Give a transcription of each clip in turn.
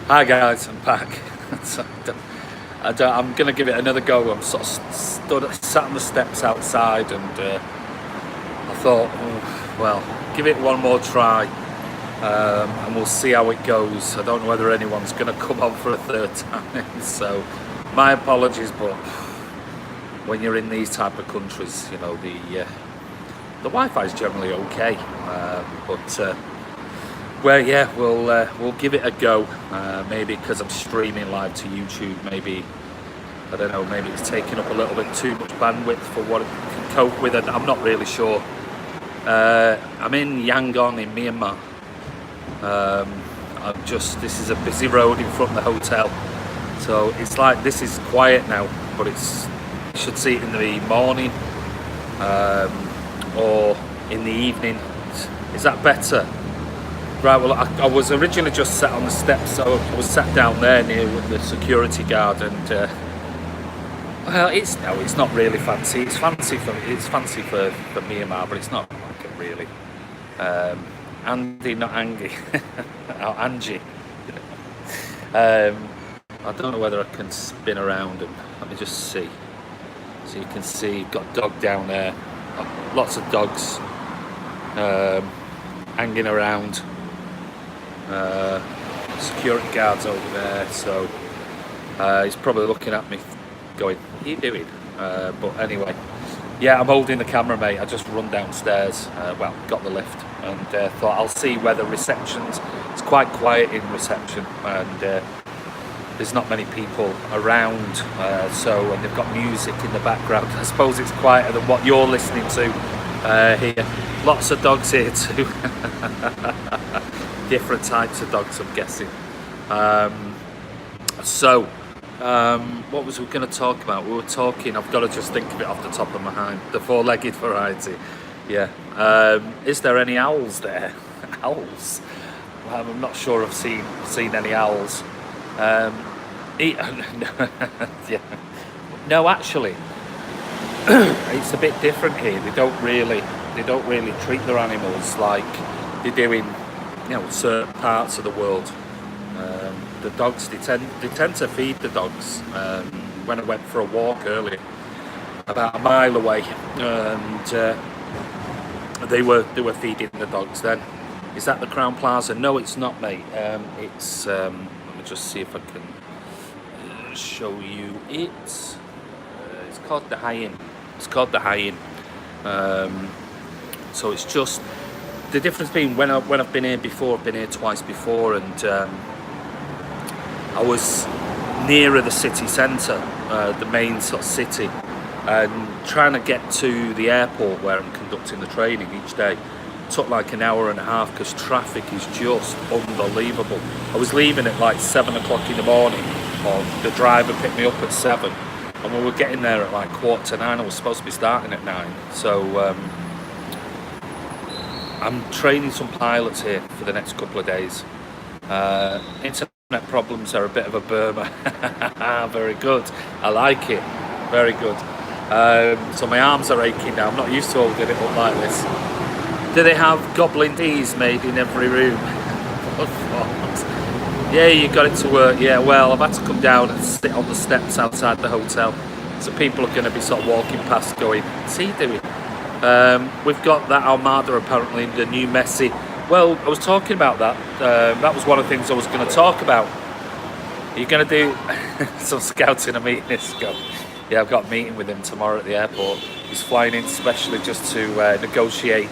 Hi guys, I'm back. So, I'm gonna give it another go. I'm sort of sat on the steps outside, and I thought, oh, well, give it one more try, and we'll see how it goes. I don't know whether anyone's gonna come on for a third time, so my apologies. But when you're in these type of countries, you know the Wi-Fi is generally okay, but well, yeah, we'll give it a go. Maybe because I'm streaming live to YouTube, maybe I don't know. Maybe it's taking up a little bit too much bandwidth for what it can cope with, and I'm not really sure. I'm in Yangon in Myanmar. This is a busy road in front of the hotel, so it's like this is quiet now, but you should see it in the morning or in the evening. Is that better? Right, well, I was originally just sat on the steps, so I was sat down there near with the security guard, and well, it's not really fancy. It's fancy for Myanmar, but it's not like it really. Andy, not Angie, oh, Angie. I don't know whether I can spin around and let me just see. So you can see you've got a dog down there, lots of dogs hanging around. Security guards over there, so he's probably looking at me going, what are you doing? But anyway, yeah, I'm holding the camera, mate. I just run downstairs, got the lift, and thought I'll see whether it's quite quiet in reception, and there's not many people around, and they've got music in the background. I suppose it's quieter than what you're listening to here. Lots of dogs here too. Different types of dogs, I'm guessing. What was we going to talk about? We were talking, I've got to just think of it off the top of my mind, the four-legged variety. Yeah. Is there any owls there? Owls? Well, I'm not sure I've seen any owls. Yeah. No, actually, it's a bit different here. They don't really treat their animals like they do in certain parts of the world. The dogs, they tend to feed the dogs. When I went for a walk earlier, about a mile away, and they were feeding the dogs then. Is that the Crown Plaza? No, it's not, mate. It's let me just see if I can show you it. It's called the Hyatt. It's called the Hyatt. So it's just the difference being when I've been here before. I've been here twice before, and I was nearer the city centre, the main sort of city, and trying to get to the airport where I'm conducting the training each day took like an hour and a half because traffic is just unbelievable. I was leaving at like 7 o'clock in the morning, or the driver picked me up at 7, and we were getting there at like 8:45. I was supposed to be starting at 9, so I'm training some pilots here for the next couple of days. Internet problems are a bit of a Burma. Very good. I like it. Very good. So my arms are aching now. I'm not used to holding it up like this. Do they have goblin teas made in every room? Yeah, you got it to work. Yeah, well, I've had to come down and sit on the steps outside the hotel. So people are going to be sort of walking past going, what's he doing? We've got that Almada apparently, the new Messi. Well, I was talking about that. That was one of the things I was going to talk about. Are you going to do some scouting and meeting this guy? Yeah, I've got a meeting with him tomorrow at the airport. He's flying in specially just to negotiate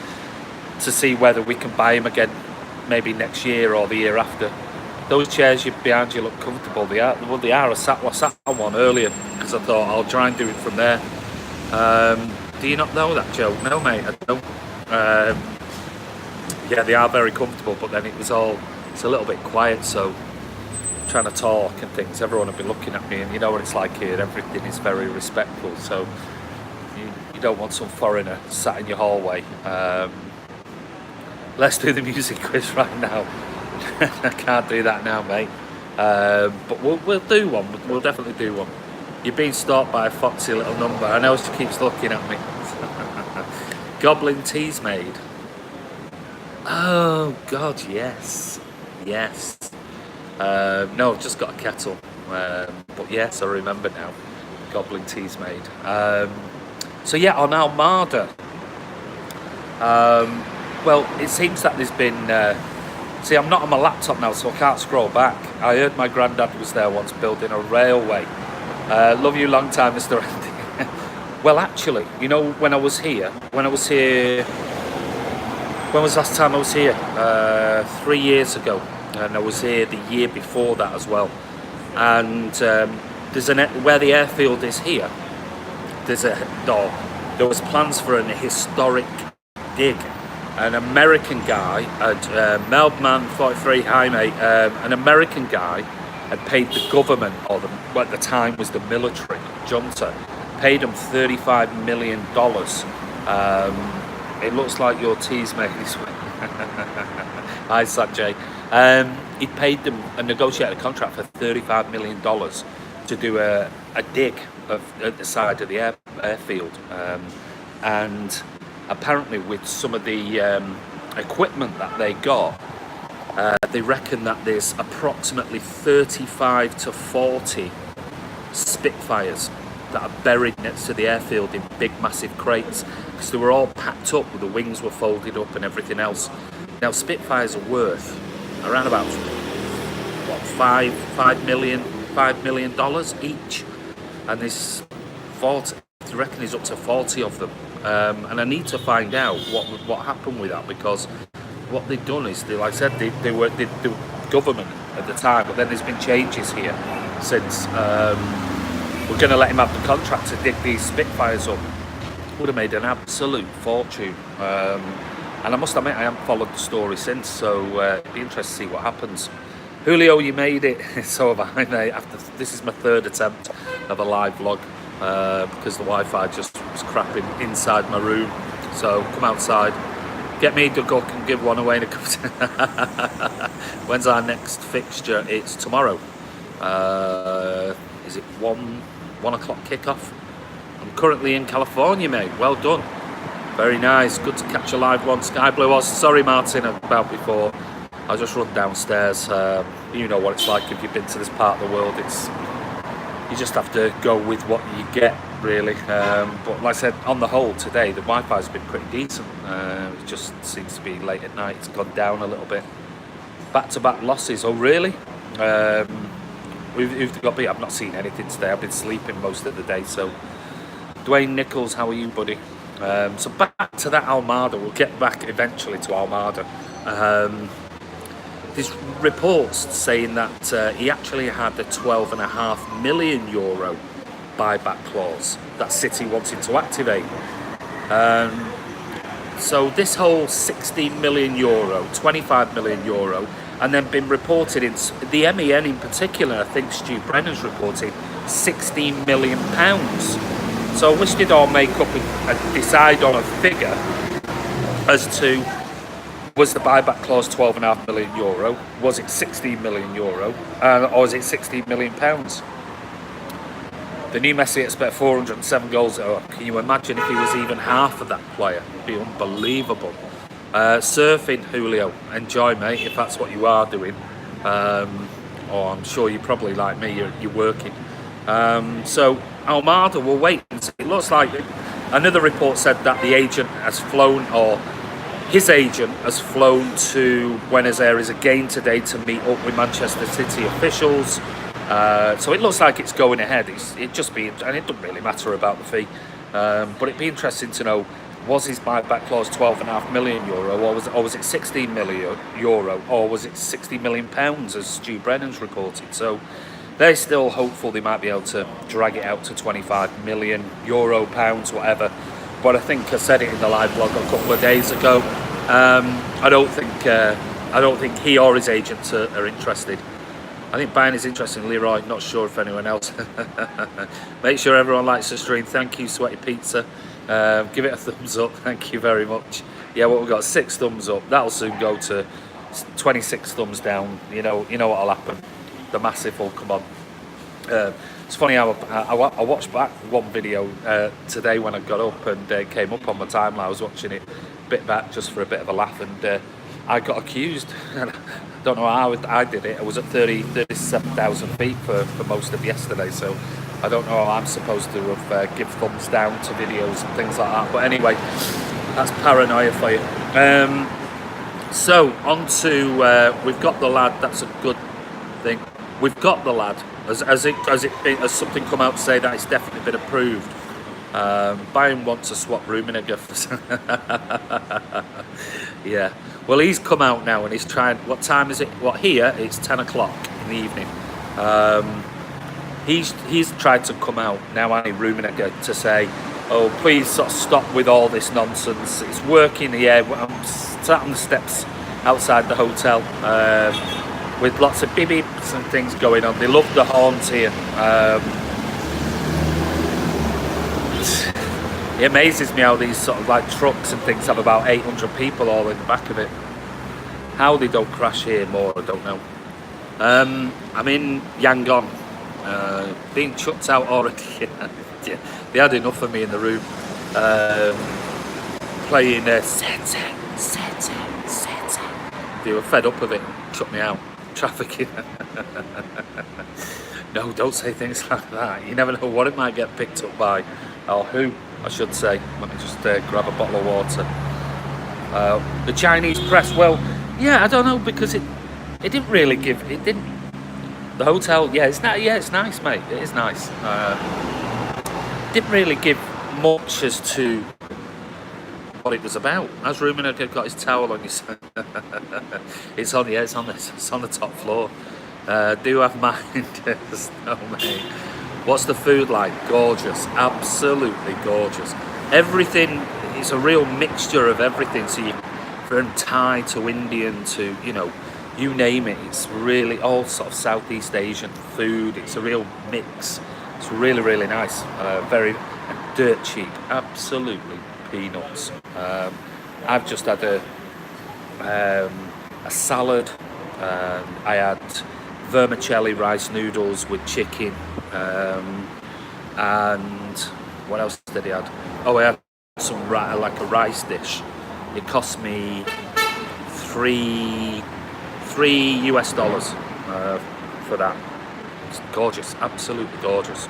to see whether we can buy him again, maybe next year or the year after. Those chairs behind you look comfortable. They are. Well, they are. I sat on one earlier because I thought I'll try and do it from there. Do you not know that, Joe? No, mate, I don't. Yeah, they are very comfortable, but then it's a little bit quiet, so trying to talk and things, everyone will be looking at me, and you know what it's like here, everything is very respectful, so you don't want some foreigner sat in your hallway. Let's do the music quiz right now. I can't do that now, mate, but we'll do one. We'll definitely do one. You're being stalked by a foxy little number. I know she keeps looking at me. Goblin teas made. Oh God, yes. No, I've just got a kettle. But yes, I remember now. Goblin tea's made. So yeah, on Armada. Well, it seems that there's been... see, I'm not on my laptop now, so I can't scroll back. I heard my granddad was there once building a railway. Love you long time, Mr. Andy. Well, actually, you know, when was last time I was here? 3 years ago. And I was here the year before that as well. And where the airfield is here, there was plans for an historic dig. An American guy, Meldman 43, hi mate, an American guy had paid the government, or what at the time was the military junta, paid him $35 million. It looks like your tea's made this way. Hi Sanjay. He paid them and negotiated a contract for $35 million to do a dig at the side of the airfield. And apparently with some of the equipment that they got, they reckon that there's approximately 35 to 40 Spitfires that are buried next to the airfield in big massive crates, because they were all packed up, the wings were folded up and everything else. Now Spitfires are worth around about what, $5 million each, and there's 40, I reckon there's up to 40 of them. And I need to find out what happened with that, because what they've done is, like I said, they were the government at the time, but then there's been changes here since. We're going to let him have the contract to dig these Spitfires up. Would have made an absolute fortune. And I must admit, I haven't followed the story since, so it'd be interesting to see what happens. Julio, you made it. So have I, mate. This is my third attempt of a live vlog. Because the Wi-Fi just was crapping inside my room. So come outside, get me a duck and give one away in a cup. When's our next fixture? It's tomorrow. Is it 1 o'clock kickoff? I'm currently in California, mate. Well done. Very nice. Good to catch a live one. Sky Blue was. Sorry, Martin, about before. I just run downstairs. You know what it's like if you've been to this part of the world. You just have to go with what you get, really. But like I said, on the whole today, the Wi-Fi's been pretty decent. It just seems to be late at night. It's gone down a little bit. Back-to-back losses. Oh, really? Who've got beat? I've not seen anything today. I've been sleeping most of the day. So, Dwayne Nichols, how are you, buddy? So back to that Almada. We'll get back eventually to Almada. There's reports saying that he actually had a €12.5 million buyback clause that City wanted to activate. So this whole €16 million, €25 million, and then been reported in the MEN in particular. I think Stu Brennan's reported £16 million. So I wish they'd all make up and decide on a figure as to, was the buyback clause €12.5 million? Was it €16 million? Or was it £16 million? The new Messi expect 407 goals. Oh, can you imagine if he was even half of that player? It'd be unbelievable. Surfing, Julio. Enjoy, mate, if that's what you are doing. Or I'm sure you're probably like me, you're working. So Almada will wait and see. It looks like another report said that the agent has flown, or his agent has flown to Buenos Aires again today to meet up with Manchester City officials. So it looks like it's going ahead. It just be, and it doesn't really matter about the fee, but it'd be interesting to know, was his buyback clause €12.5 million, or was it €16 million, or was it £60 million, as Stu Brennan's reported? So they're still hopeful they might be able to drag it out to €25 million, pounds, whatever. But I think I said it in the live blog a couple of days ago. I don't think he or his agents are interested. I think Bayern is interested in Leroy, not sure if anyone else. Make sure everyone likes the stream. Thank you, Sweaty Pizza. Give it a thumbs up, thank you very much. Yeah, well, we've got 6 thumbs up. That'll soon go to 26 thumbs down. You know what'll happen. The massive will come on. It's funny how I watched back one video today when I got up, and it came up on my timeline. I was watching it a bit back just for a bit of a laugh, and I got accused. And I don't know how I did it. I was at 37,000 feet for most of yesterday, so I don't know how I'm supposed to have give thumbs down to videos and things like that. But anyway, that's paranoia for you. So on to we've got the lad. That's a good thing. We've got the lad. Has something come out to say that it's definitely been approved? Bayern wants to swap Rummenigge. Yeah. Well, he's come out now and he's trying. What time is it? What, here? It's 10 o'clock in the evening. He's tried to come out now, Annie Rummenigge, to say, "Oh, please sort of stop with all this nonsense. It's working here. I'm sat on the steps outside the hotel with lots of beep beeps and things going on. They love the horns here." It amazes me how these sort of like trucks and things have about 800 people all in the back of it. How they don't crash here more, I don't know. I'm in Yangon, being chucked out already. Yeah, they had enough of me in the room. Playing Sete. They were fed up of it and chucked me out. Trafficking. No, don't say things like that. You never know what it might get picked up by, or who, I should say. Let me just grab a bottle of water. The Chinese press, well, yeah, I don't know, because it didn't really give, it didn't, the hotel, yeah, it's nice, mate, it is nice. Didn't really give much as to what it was about. As Rummenigge got his towel on his it's on the top floor. Do have minders? No, mate. What's the food like? Gorgeous, absolutely gorgeous. Everything is a real mixture of everything. So you, from Thai to Indian to, you know, you name it. It's really all sort of Southeast Asian food. It's a real mix. It's really, really nice. Very dirt cheap. Absolutely peanuts. I've just had a salad. I had vermicelli rice noodles with chicken, and what else did he have? Oh, I had some like a rice dish. It cost me $3 for that. It's gorgeous, absolutely gorgeous.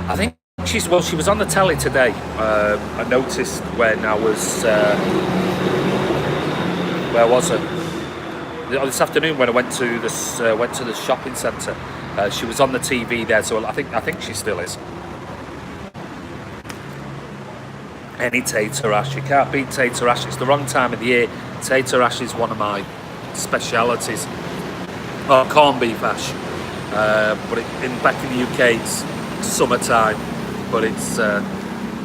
I think she was on the telly today. I noticed when I was where was it? This afternoon when I went to the shopping centre. She was on the TV there, so I think she still is. Any tater ash, you can't beat tater ash. It's the wrong time of the year. Tater ash is one of my specialities. Oh, corned beef ash, but back in the UK it's summertime, but it's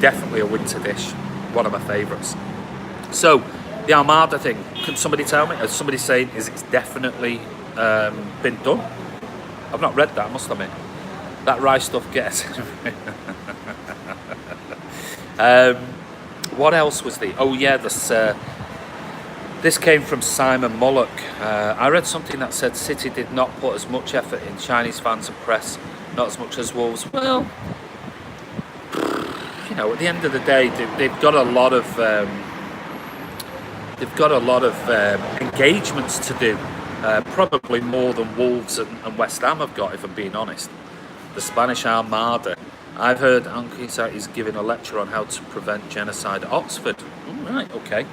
definitely a winter dish. One of my favourites. So the Armada thing, can somebody tell me? Is somebody saying it's definitely been done? I've not read that, I must admit. That rice stuff gets. What else was the? Oh yeah, this came from Simon Mullock. I read something that said City did not put as much effort in. Chinese fans and press, not as much as Wolves. Well, you know, at the end of the day, they've got a lot of engagements to do. Probably more than Wolves and West Ham have got, if I'm being honest. The Spanish Armada. I've heard Anquisa is giving a lecture on how to prevent genocide at Oxford. Right, okay.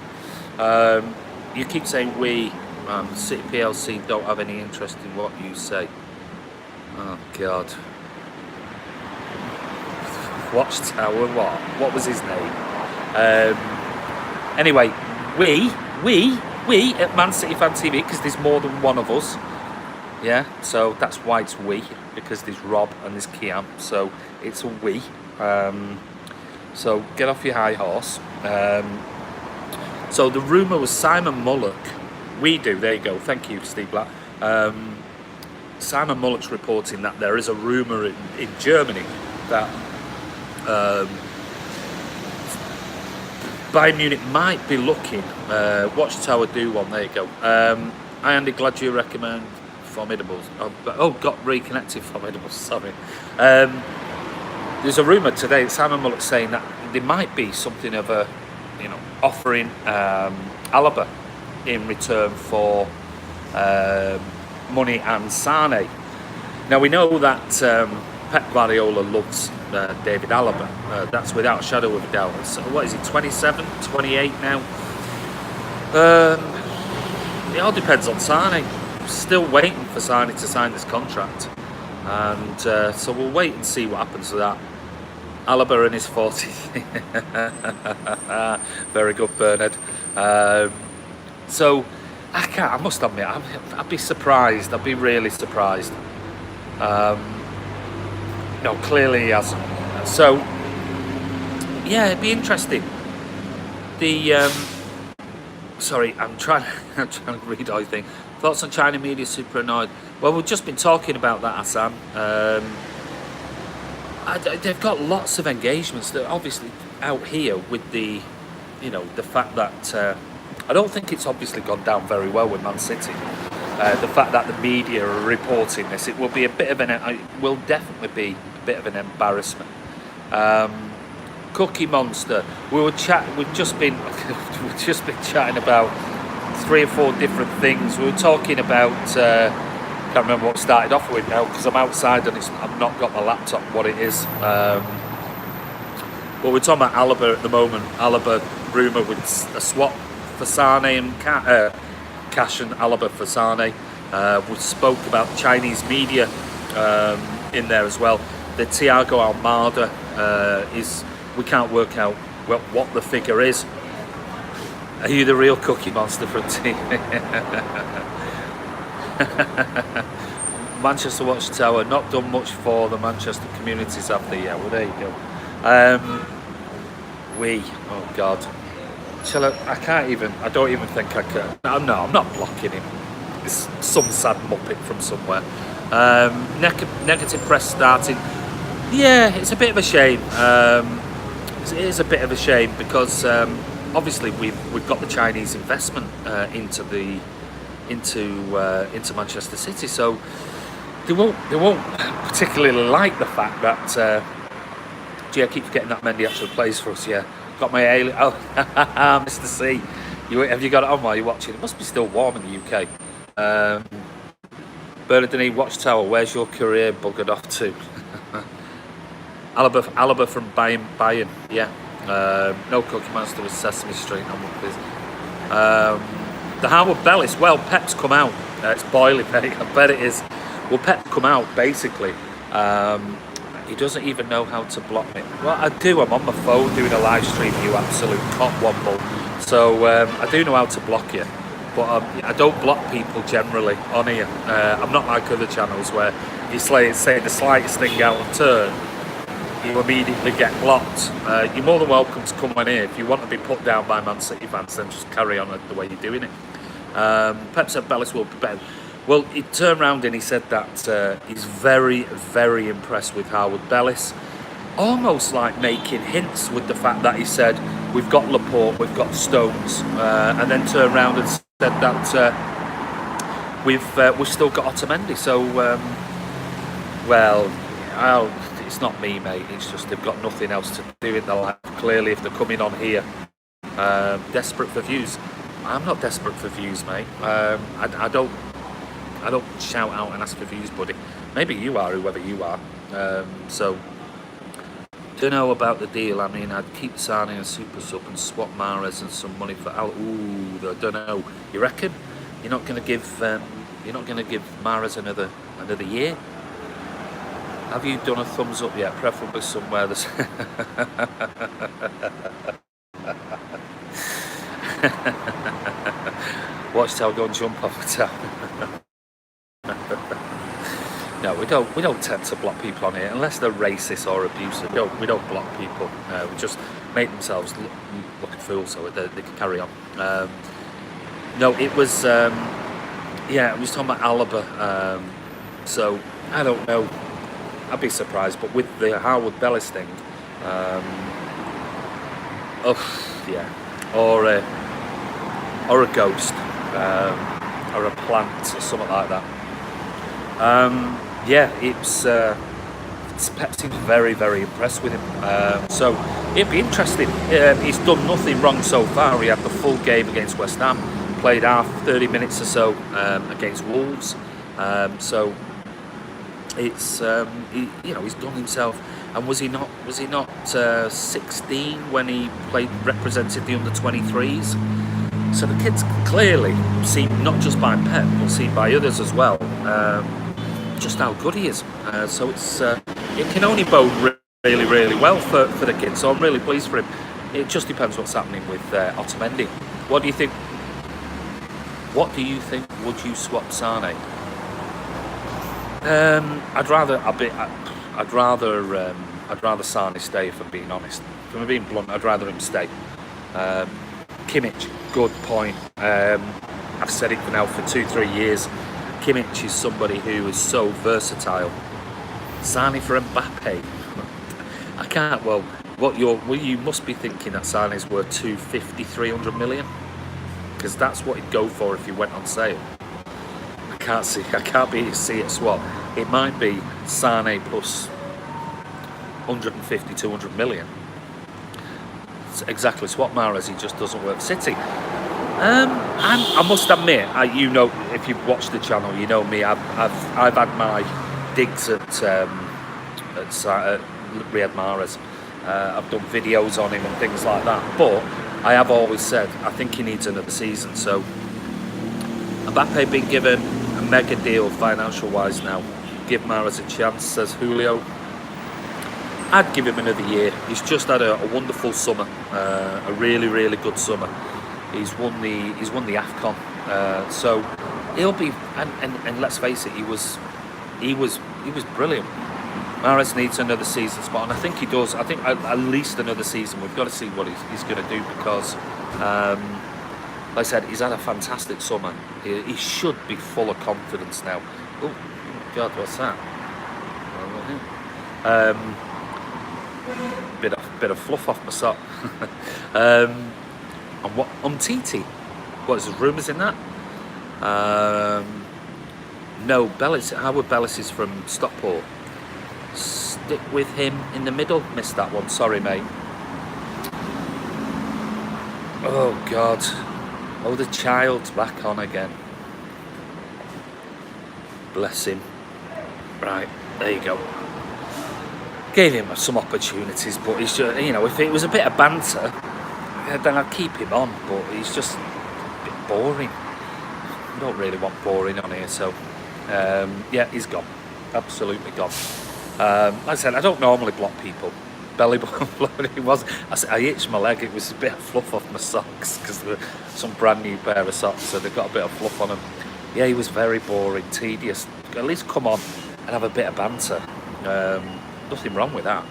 You keep saying we, City PLC don't have any interest in what you say. Oh, God. Watchtower, what? What was his name? Anyway, we at Man City Fan TV, because there's more than one of us. Yeah, so that's why it's we, because there's Rob and there's Kiam, so it's a we. So get off your high horse. So the rumour was Simon Mullock. We do, there you go, thank you, Steve Black. Simon Mullock's reporting that there is a rumour in Germany that Bayern Munich might be looking. Watchtower do one, there you go. Hi Andy, glad you recommend Formidables. Got reconnected Formidables, sorry. There's a rumour today that Simon Mullock saying that there might be something of a offering Alaba in return for money and Sane. Now we know that Pep Guardiola loves David Alaba. That's without a shadow of a doubt. So what is he, 27, 28 now? It all depends on Sane. Still waiting for Sane to sign this contract, and so we'll wait and see what happens with that. Alaba in his 40s. Very good, Bernard. So I must admit, I'd be surprised. I'd be really surprised. No, clearly he hasn't. So yeah, it'd be interesting. Sorry, I'm trying to read all these things. Thoughts on China media super annoyed. Well, we've just been talking about that, Hassan. They've got lots of engagements. They're obviously out here with the fact that I don't think it's obviously gone down very well with Man City. The fact that the media are reporting this, it will be will definitely be a bit of an embarrassment. Cookie Monster. We've just been chatting about 3 or 4 different things. We were talking about can't remember what started off with now because I'm outside and I've not got my laptop. What it is, but we're talking about Alaba at the moment. Alaba rumour with a swap for Sane and Cash and Alaba for Sane. We spoke about Chinese media in there as well. The Thiago Almada is. We can't work out what the figure is. Are you the real Cookie Monster from team? Manchester Watchtower, not done much for the Manchester communities, have they? Yeah, well there you go. Oh God. I don't even think I can. No, I'm not blocking him. It's some sad muppet from somewhere. Negative press starting. Yeah, it's a bit of a shame. It is a bit of a shame because obviously we've got the Chinese investment into Manchester City, so they won't particularly like the fact that. Gee, I keep forgetting that Mendy actually plays for us. Yeah, got my alien. Oh, Mr. C, have you got it on while you're watching? It must be still warm in the UK. Bernardini Watchtower, where's your career buggered off to? Alaba from Bayern, yeah. No Cookie Monster with Sesame Street. The Howard Bellis. Well, Pep's come out. It's boiling, mate. I bet it is. Well, Pep's come out basically. He doesn't even know how to block me. Well, I do. I'm on my phone doing a live stream. You absolute cockwomble. So I do know how to block you, but I don't block people generally on here. I'm not like other channels where you say the slightest thing out of turn, you immediately get blocked. You're more than welcome to come on here. If you want to be put down by Man City fans, then just carry on the way you're doing it. Pep said Bellis will be better. Well, he turned around and he said that he's very, very impressed with Howard Bellis. Almost like making hints with the fact that he said, we've got Laporte, we've got Stones, and then turned around and said that we've still got Otamendi. So, it's not me, mate. It's just they've got nothing else to do in their life. Clearly, if they're coming on here, desperate for views. I'm not desperate for views, mate. I don't shout out and ask for views, buddy. Maybe you are, whoever you are. So, don't know about the deal. I mean, I'd keep signing a super sub and swap Mahrez and some money for Al. Ooh, I don't know. You reckon you're not going to give Mahrez another year? Have you done a thumbs up yet? Preferably somewhere that's. Watchtower, go and jump off the tower. No, we don't tend to block people on here unless they're racist or abusive. We don't block people. We just make themselves look a fool so they can carry on. No, it was I was talking about Alaba. So I don't know. I'd be surprised, but with the Howard Bellis thing, or a ghost, or a plant, or something like that. Pep seems very, very impressed with him. So it'd be interesting. He's done nothing wrong so far. He had the full game against West Ham, played half 30 minutes or so against Wolves. So it's he's done himself. And was he not 16 when he represented the under-23s? So the kid's clearly seen, not just by Pep, but seen by others as well, just how good he is. So it can only bode really, really well for the kid. So I'm really pleased for him. It just depends what's happening with Otamendi. What do you think? Would you swap Sane? I'd rather Sane stay, if I'm being honest. If I'm being blunt, I'd rather him stay. Kimmich, good point. I've said it now for 2-3 years. Kimmich is somebody who is so versatile. Sane for Mbappe. I can't. Well, you must be thinking that Sane is worth 250-300 million, because that's what he'd go for if he went on sale. I can't see it swap. It might be Sane plus 150-200 million. It's exactly swap Mahrez. He just doesn't work City. I must admit, if you've watched the channel, you know me. I've had my digs at Riyad Mahrez. I've done videos on him and things like that. But I have always said I think he needs another season. So Mbappe being given a mega deal financial wise now. Give Mahrez a chance, says Julio. I'd give him another year. He's just had a wonderful summer, a really, really good summer. He's won the AFCON, so he'll be. And let's face it, he was brilliant. Mahrez needs another season spot, and I think he does. I think at least another season. We've got to see what he's going to do, because, like I said, he's had a fantastic summer. He should be full of confidence now. Oh God, what's that? Bit of fluff off my sock. And what Titi? What is there rumours in that? No, Bellis. Howard Bellis is from Stockport. Stick with him in the middle. Missed that one. Sorry, mate. Oh God. Oh, the child's back on again. Bless him. Right, there you go. Gave him some opportunities, but he's just, if it was a bit of banter, then I'd keep him on, but he's just a bit boring. I don't really want boring on here, so yeah, he's gone. Absolutely gone. Like I said, I don't normally block people. Belly button block, it was. I itched my leg, it was a bit of fluff off my socks, because they were some brand new pair of socks, so they've got a bit of fluff on them. Yeah, he was very boring, tedious. At least come on and have a bit of banter. Nothing wrong with that.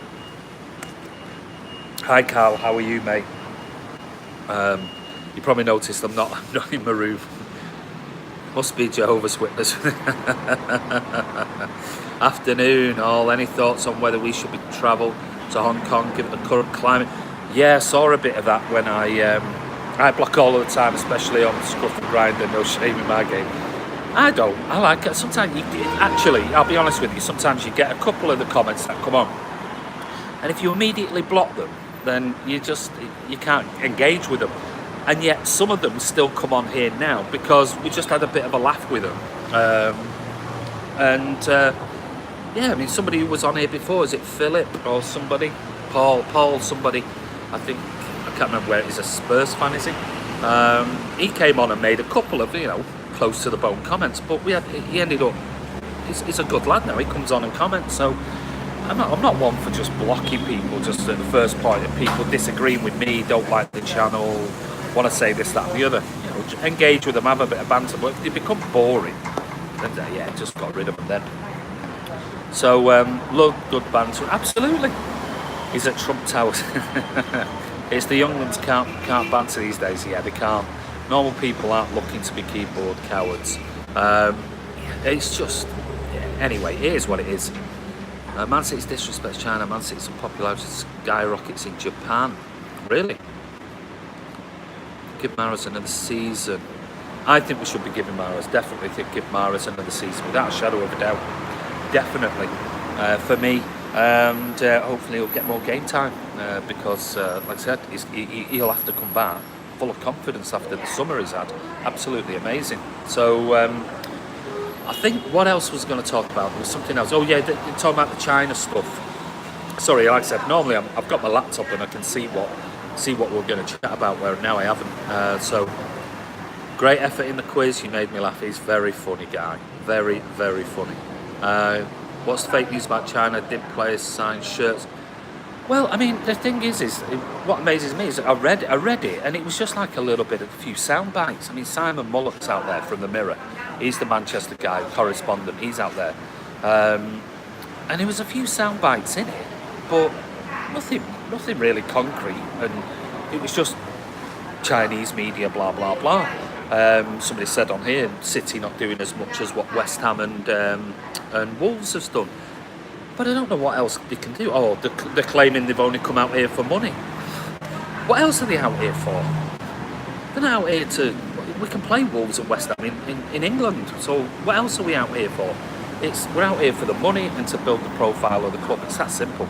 Hi Carl, how are you, mate? You probably noticed I'm not in my room. Must be Jehovah's Witness. Afternoon, all. Any thoughts on whether we should be travel to Hong Kong given the current climate? Yeah, I saw a bit of that when I block all of the time, especially on Scruff and Grinder. No shame in my game. I don't. I like it. Sometimes I'll be honest with you, sometimes you get a couple of the comments that come on, and if you immediately block them, then you can't engage with them. And yet some of them still come on here now because we just had a bit of a laugh with them. Yeah, I mean, somebody who was on here before, is it Philip or somebody? Paul, somebody. I can't remember where it is, a Spurs fan, is he? He came on and made a couple of, close to the bone comments, but he ended up, he's a good lad now, he comes on and comments, so I'm not one for just blocking people just at the first point of people disagreeing with me, don't like the channel, want to say this, that and the other. Engage with them, have a bit of banter, but if they become boring, then yeah, just got rid of them then. So love good banter, absolutely. He's at Trump Towers. It's the young ones can't banter these days. Yeah, they can't. Normal people aren't looking to be keyboard cowards. It's just, anyway, it is what it is. Man City's disrespects China. Man City's popularity skyrockets in Japan. Really? Give Mahrez another season. I think we should be giving Mahrez. Definitely think give Mahrez another season without a shadow of a doubt. Definitely. For me, and hopefully he'll get more game time because, like I said, he'll have to come back full of confidence after the summer he's had. Absolutely amazing. So I think what else was going to talk about? There was something else. Oh yeah, talking about the China stuff. Sorry, like I said, normally I've got my laptop and I can see what we're going to chat about, where now I haven't. So great effort in the quiz. You made me laugh. He's very funny guy. Very, very funny. What's the fake news about China? Did players sign shirts? Well, I mean, the thing is what amazes me is I read it, and it was just like a few sound bites. I mean, Simon Mullock's out there from the Mirror. He's the Manchester guy, correspondent. He's out there, and there was a few sound bites in it, but nothing really concrete, and it was just Chinese media, blah blah blah. Somebody said on here, City not doing as much as what West Ham and Wolves has done. But I don't know what else they can do. Oh, they're claiming they've only come out here for money. What else are they out here for? They're not out here to... We can play Wolves and West Ham in England. So what else are we out here for? We're out here for the money and to build the profile of the club. It's that simple.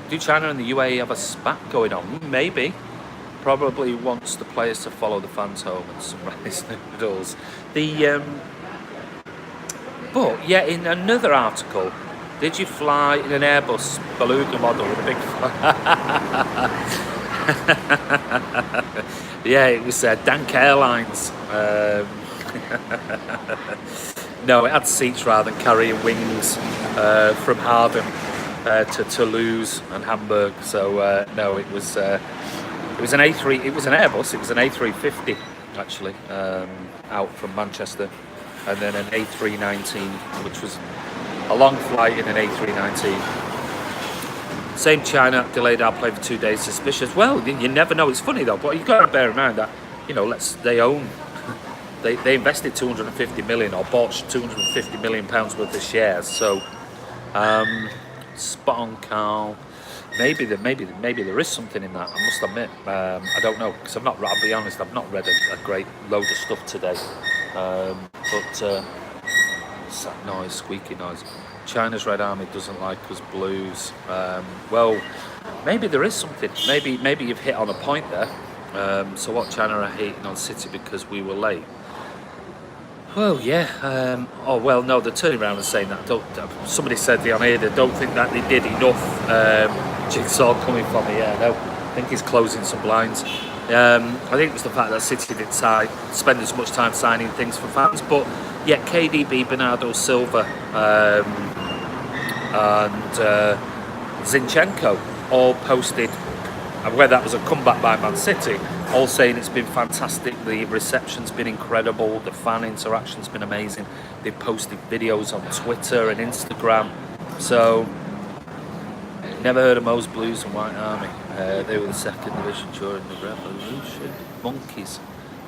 Do China and the UAE have a spat going on? Maybe. Probably wants the players to follow the fans home and some rice noodles. But yeah, in another article, did you fly in an Airbus Beluga model with a big yeah, it was Dank Airlines. No, it had seats rather than carrying wings from Haarlem to Toulouse and Hamburg. So no, it was an A3. It was an Airbus. It was an A350 actually, out from Manchester. And then an A319, which was a long flight in an A319. Same China, delayed our play for 2 days, suspicious. Well, you never know. It's funny though, but you've got to bear in mind that, they invested 250 million or bought 250 million pounds worth of shares. So, spot on, Carl. Maybe there is something in that. I must admit, I don't know, because I'll be honest, I've not read a great load of stuff today. But that noise, squeaky noise. China's Red Army doesn't like us Blues. Well, maybe there is something. Maybe you've hit on a point there. So what, China are hating on City because we were late? Well, yeah. Oh well, no, they're turning around and saying that. Somebody said on here they don't think that they did enough. Jigsaw coming from me. Yeah, no. I think he's closing some blinds. I think it was the fact that City didn't spend as much time signing things for fans, but yet KDB, Bernardo Silva, and Zinchenko all posted, whether that was a comeback by Man City, all saying it's been fantastic, the reception's been incredible, the fan interaction's been amazing. They've posted videos on Twitter and Instagram. So, never heard of Mo's Blues and White Army. They were the second division during the Revolution. Monkeys.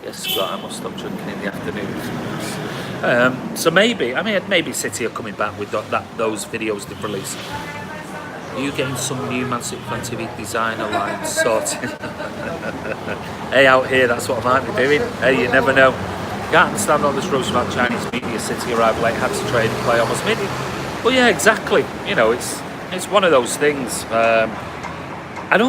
Yes, Scott, I must stop drinking in the afternoons. So maybe City are coming back with those videos they've released. Are you getting some new Man City Fan TV designer lines sorted? Hey, out here, that's what I might be doing. Hey, you never know. Can't understand all this rubbish about Chinese media. City arrived late, had to train and play almost midday. But yeah, exactly. It's one of those things. I'll be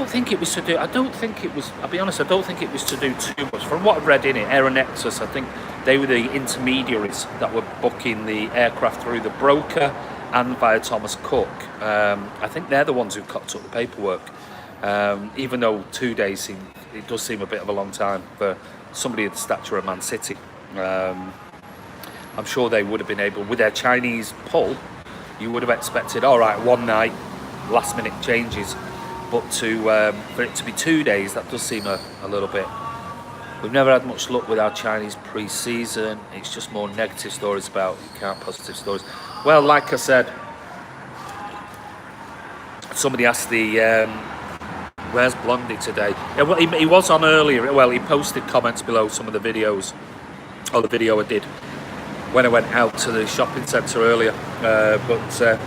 honest, I don't think it was to do too much. From what I've read in it, Aeronexus, I think they were the intermediaries that were booking the aircraft through the broker and via Thomas Cook. I think they're the ones who took the paperwork. Even though 2 days it does seem a bit of a long time for somebody of the stature of Man City. I'm sure they would have been able, with their Chinese pull, you would have expected, all right, one night, last minute changes. But for it to be 2 days, that does seem a little bit. We've never had much luck with our Chinese pre-season. It's just more negative stories about, you can't positive stories. Well, like I said, somebody asked where's Blondie today? Yeah, well, he was on earlier. Well, he posted comments below some of the videos, or the video I did when I went out to the shopping centre earlier. But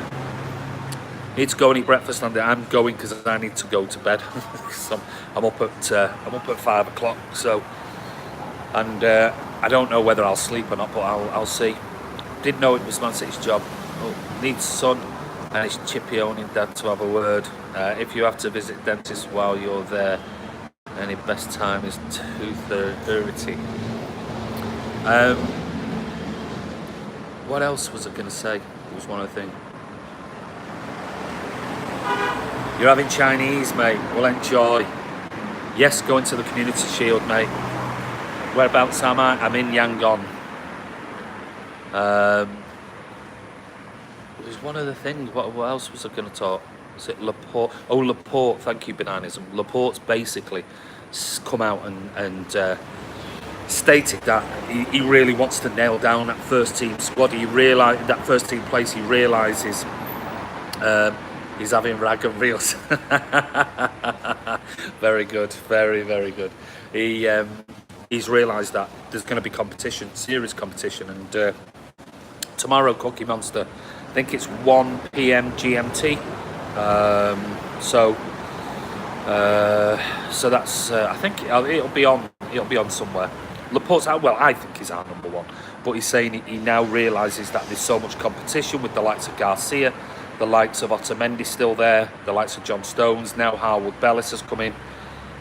need to go and eat breakfast, and I'm going because I need to go to bed. I'm up at 5 o'clock. So, and I don't know whether I'll sleep or not, but I'll see. Didn't know it was Man City's job. needs son and his chippy owning dad to have a word. If you have to visit dentist while you're there, any best time is 2:30. What else was I going to say? It was one other thing. You're having Chinese, mate. Well, enjoy. Yes, going to the Community Shield, mate. Whereabouts am I? I'm in Yangon. It was one of the things. What else was I going to talk? Was it Laporte? Oh, Laporte. Thank you, Bananism. Laporte's basically come out and stated that he really wants to nail down that first team squad. He realised that first team place. He realises he's having rag and reels. Very good, very, very good. He's realised that there's going to be competition, serious competition, and tomorrow, Cookie Monster, I think it's 1 p.m. GMT. So that's I think it'll be on somewhere. Laporte's out. Well, I think he's our number one, but he's saying he now realises that there's so much competition with the likes of Garcia, the likes of Otamendi still there, the likes of John Stones. Now Harwood Bellis has come in.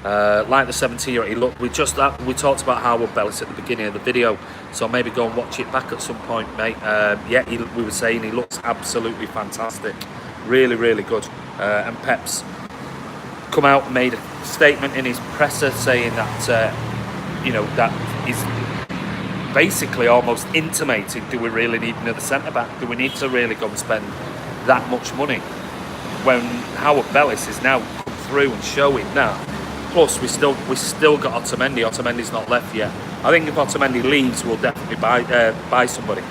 Like the 17-year-old, we talked about Harwood Bellis at the beginning of the video, so maybe go and watch it back at some point, mate. Yeah, we were saying he looks absolutely fantastic, really, really good. And Pep's come out and made a statement in his presser saying that that is basically almost intimating, do we really need another centre back? Do we need to really go and spend that much money when Harwood Bellis is now come through and showing that? Plus, we still got Otamendi. Otamendi's not left yet. I think if Otamendi leaves, we'll definitely buy somebody.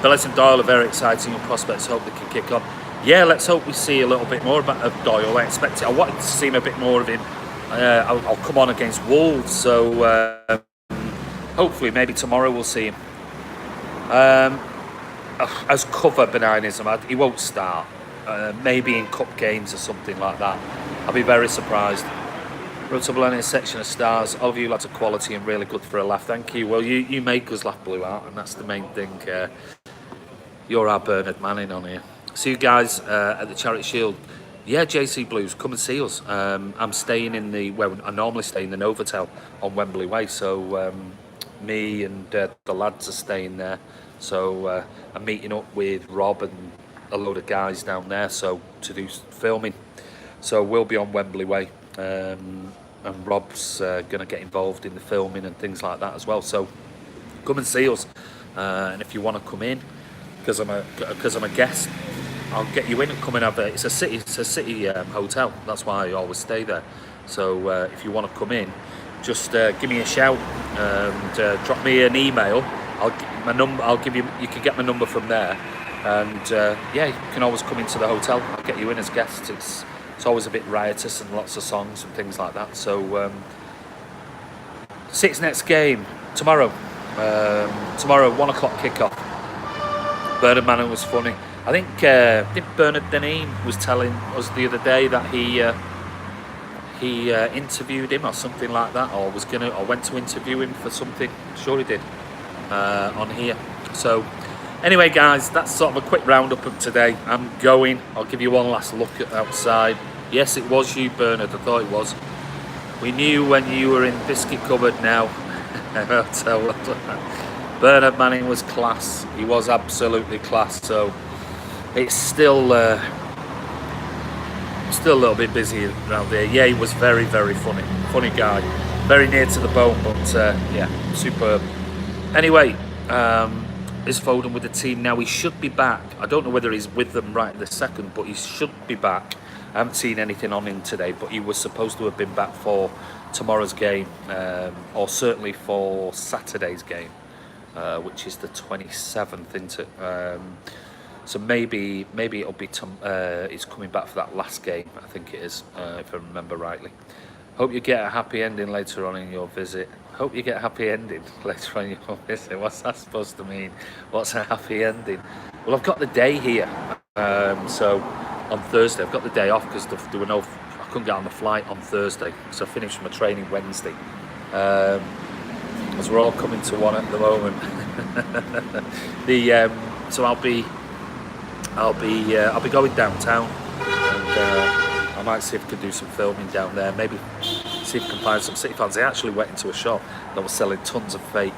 Bellis and Doyle are very exciting young prospects. Hope they can kick on. Yeah, let's hope we see a little bit more of Doyle. I expect it. I wanted to see a bit more of him. I'll come on against Wolves, so hopefully maybe tomorrow we'll see him. As cover Beninism, he won't start. Maybe in cup games or something like that. I'll be very surprised. Rotobalani, a section of stars. All of you lads are quality and really good for a laugh. Thank you. Well, you make us laugh, Blue Art, and that's the main thing. You're our Bernard Manning on here. See you guys at the Charity Shield. Yeah, JC Blues, come and see us. I'm staying in I normally stay in the Novotel on Wembley Way, so me and the lads are staying there. So I'm meeting up with Rob and a load of guys down there, so to do filming. So we'll be on Wembley Way, and Rob's going to get involved in the filming and things like that as well. So come and see us, and if you want to come in, because I'm a guest, I'll get you in and come and have it's a city hotel. That's why I always stay there. So if you want to come in, just give me a shout and drop me an email. I'll give you. You can get my number from there, and yeah, you can always come into the hotel. I'll get you in as guests. It's always a bit riotous and lots of songs and things like that. So Six next game tomorrow. Tomorrow 1 o'clock kickoff. Bernard Manning was funny. I think Bernard Deneen was telling us the other day that he interviewed him or something like that, or went to interview him for something. Sure he did on here. So anyway, guys, that's sort of a quick roundup of today. I'm going. I'll give you one last look at outside. Yes, it was you, Bernard. I thought it was. We knew when you were in biscuit cupboard now. Bernard Manning was class. He was absolutely class. So it's still a little bit busy around there. Yeah, he was very, very funny guy, very near to the bone, but yeah, superb. Anyway, is Foden with the team now? He should be back. I don't know whether he's with them right this second, but he should be back. I haven't seen anything on him today, but he was supposed to have been back for tomorrow's game, or certainly for Saturday's game, which is the 27th, isn't it? So maybe it'll be he's coming back for that last game. I think it is, if I remember rightly. Hope you get a happy ending later on in your visit. Hope you get a happy ending later on in your visit. What's that supposed to mean? What's a happy ending? Well, I've got the day here. So on Thursday, I've got the day off because there were I couldn't get on the flight on Thursday. So I finished my training Wednesday. As we're all coming to one at the moment. So I'll be I'll be going downtown, and I might see if I can do some filming down there. Maybe see if I can find some City fans. They actually went into a shop that was selling tons of fake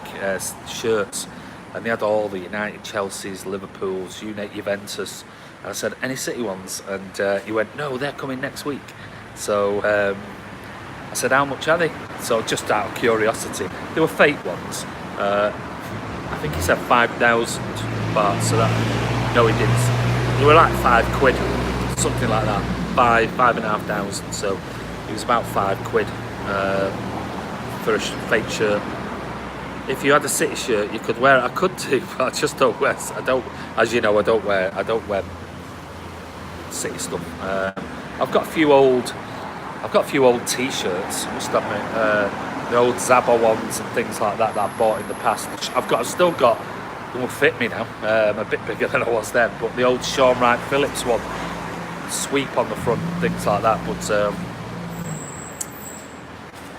shirts, and they had all the United, Chelsea's, Liverpool's, Juventus. And I said, any City ones? And he went, no, they're coming next week. So I said, how much are they? So just out of curiosity, they were fake ones. I think he said 5,000 baht. So that, no, he didn't. They were like £5, something like that. 5,500. So it was about £5 for a fake shirt. If you had a City shirt, you could wear it. I could do, but I just don't wear. I don't, as you know, I don't wear City stuff. I've got a few old T-shirts. Must admit, the old Zabba ones and things like that I bought in the past. I've still got. They will fit me now. I'm a bit bigger than I was then. But the old Shaun Wright Phillips one, sweep on the front, things like that. But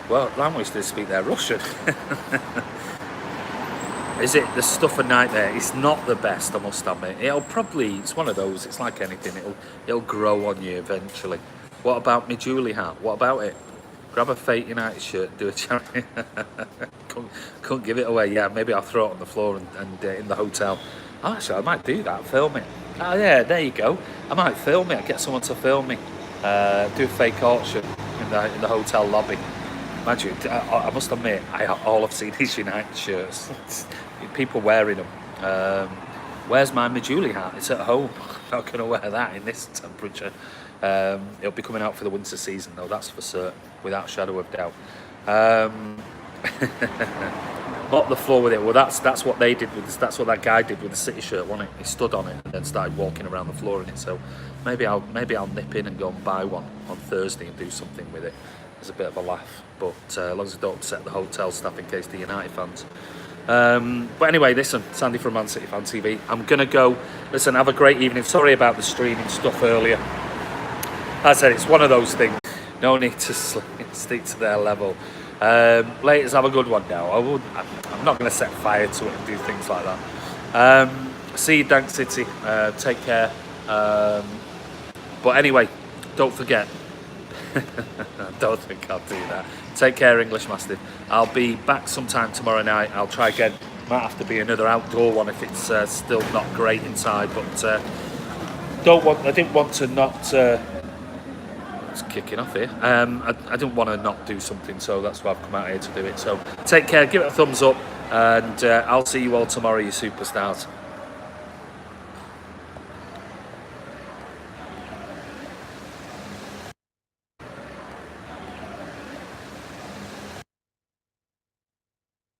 well, language did speak there, Russian. Is it the stuff at night there? It's not the best, I must admit. It's one of those. It's like anything. It'll grow on you eventually. What about my Julie hat? What about it? Grab a fake United shirt and do a charity. couldn't give it away. Yeah, maybe I'll throw it on the floor and in the hotel. Oh, actually, I might do that. Film it. Oh yeah, there you go. I might film it. I'll get someone to film me. Do a fake auction in the hotel lobby. Imagine, I must admit, all I've seen is United shirts. People wearing them. Where's my Majuli hat? It's at home. I'm not going to wear that in this temperature. It'll be coming out for the winter season, though. That's for certain, without a shadow of doubt. Mop the floor with it. Well, that's what they did with this. That's what that guy did with the City shirt, wasn't it? He stood on it and then started walking around the floor in it. So maybe I'll nip in and go and buy one on Thursday and do something with it. It's a bit of a laugh, but as long as I don't upset the hotel staff in case they're United fans. But anyway, listen, Sandy from Man City Fan TV. I'm going to go. Listen, have a great evening. Sorry about the streaming stuff earlier. As I said, it's one of those things. No need to stick to their level. Ladies, have a good one now. I'm not going to set fire to it and do things like that. See you, Dank City. Take care. But anyway, don't forget. I don't think I'll do that. Take care, English Mastiff. I'll be back sometime tomorrow night. I'll try again. Might have to be another outdoor one if it's still not great inside. But I didn't want to not. It's kicking off here. I didn't want to not do something, so that's why I've come out here to do it. So take care. Give it a thumbs up, and I'll see you all tomorrow, you superstars.